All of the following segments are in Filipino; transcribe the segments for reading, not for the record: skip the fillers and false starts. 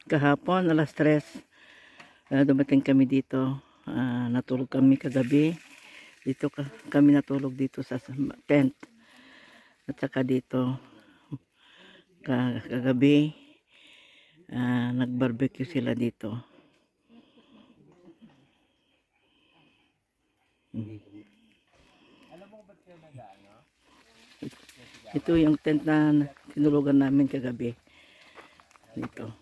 Kahapon, alas 3, dumating kami dito. Natulog kami kagabi. Dito kami natulog dito sa tent. At saka dito, kagabi, nag-barbecue sila dito. Ito yung tent na tinulugan namin kagabi. Dito.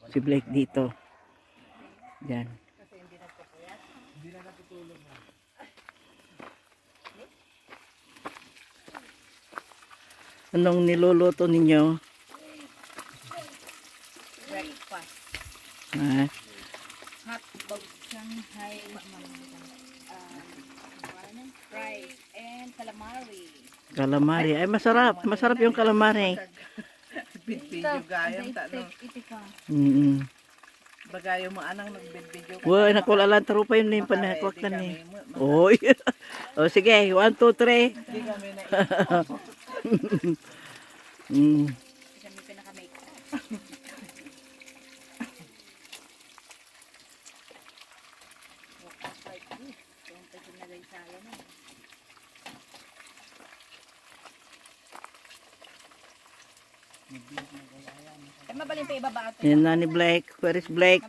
Si Blake dito. Yan. Anong niluluto ninyo? Breakfast. Hotdog Shanghai, fries, and calamari. Calamari. Ay, masarap. Masarap yung calamari. Video gayong tano. Bagayo mo anang nag-video. Wow, nakulalan taro pa yun yung panakwak na ni. Oy. O sige, 1, 2, 3. Hindi kami na Kami pinaka-make. Mabalin pa ibaba ato. Yan na ni Blake. Where is Blake?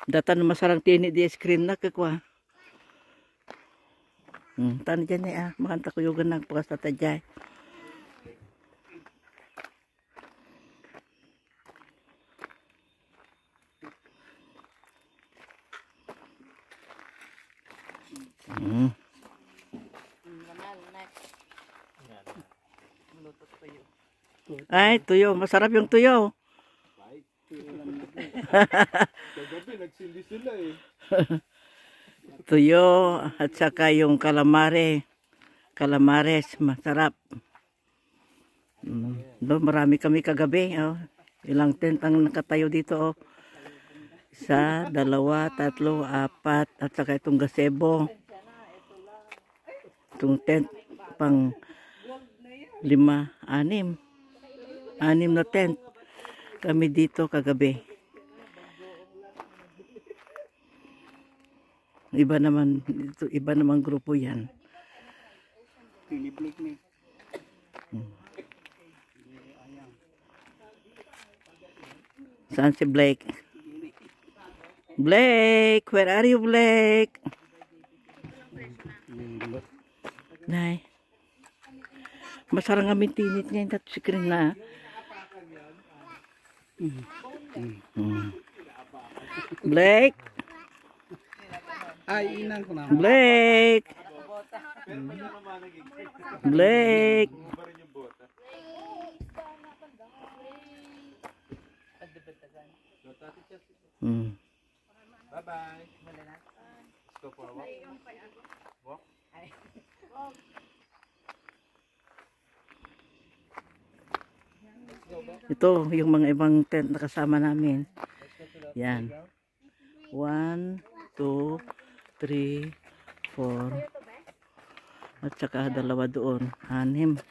Datan masarang tini di screen na kakwa. Tani dyan eh makanta ko yung ganang pakas tatajay. Ay, tuyo. Masarap yung tuyo. Kagabi, nagsindi sila eh. Tuyo at saka yung calamari. Calamares, masarap. Marami kami kagabi. Oh. Ilang tent ang nakatayo dito. Oh. 1, 2, 3, 4 at saka itong gazebo. Itong tent pang 5, 6. 6 na tent kami dito kagabi. Iba naman dito, iba naman grupo yan. Saan si Blake? Blake, where are you, Blake? Nay. Masarang amin tinit niya yung screen na. Blake. ay inang ko na. Blake. Blake. Bye-bye. Let's go for a walk. Walk? Ito yung mga ibang tent na kasama namin. Yan. 1, 2, 3, 4. At saka 2 doon. 6.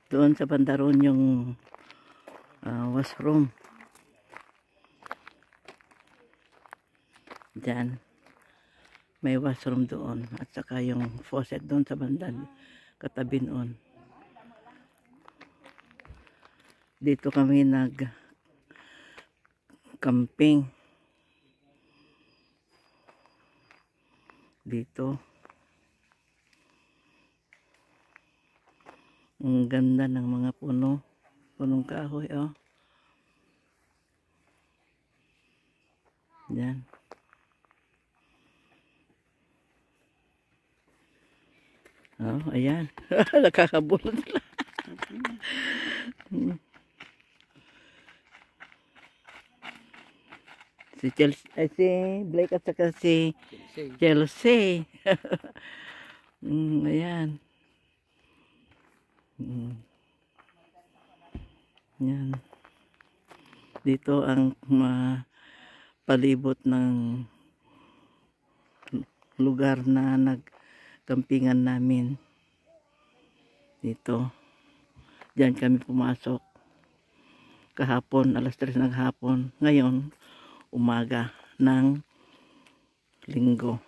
Doon sa bandaron yung washroom. Diyan. May washroom doon. At saka yung faucet doon sa bandang katabi noon. Dito kami nag-camping. Dito. Ang ganda ng mga puno. Punong kahoy, oh. Yan. Oh, ayan. Nakakabulot sila. Si Chelsea, ay si Blake at saka si Chelsea. Ayan. Yan. Dito ang palibot ng lugar na nagkampingan namin. Dito. Diyan kami pumasok. Kahapon, alas 3 ng hapon. Ngayon, umaga ng Linggo.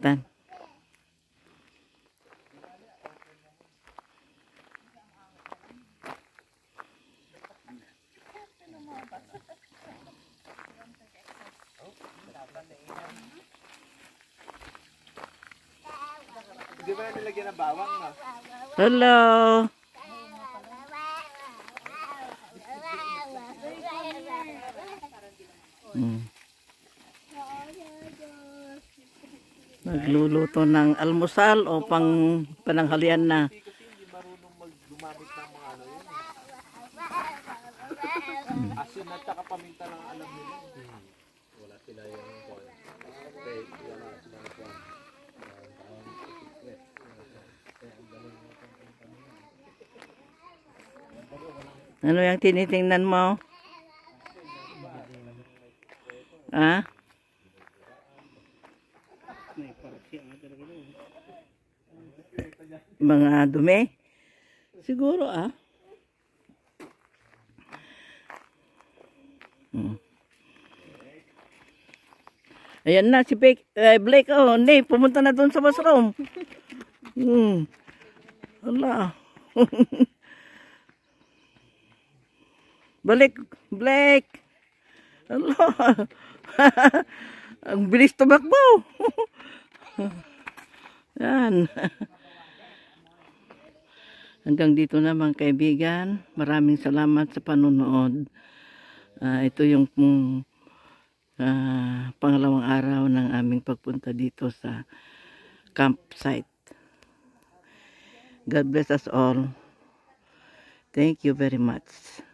Tan. Di ba nilagyan ng bawang na? Hello. Nagluluto ng almusal o pananghalian na. Kasi hindi marunong gumamit ng mga ano yun. Asin at saka paminta lang alam nila. Wala sila yung okay, wala sila yung Ano yung tinitingnan mo? Ha? Mga dumi? Siguro Ayan na si Blake, hindi, pumunta na doon sa washroom. Wala. Balik, Blake. Hello. Ang bilis tumakbo. Yan. Hanggang dito na mga kaibigan. Maraming salamat sa panonood. Ito yung pangalawang araw ng aming pagpunta dito sa campsite. God bless us all. Thank you very much.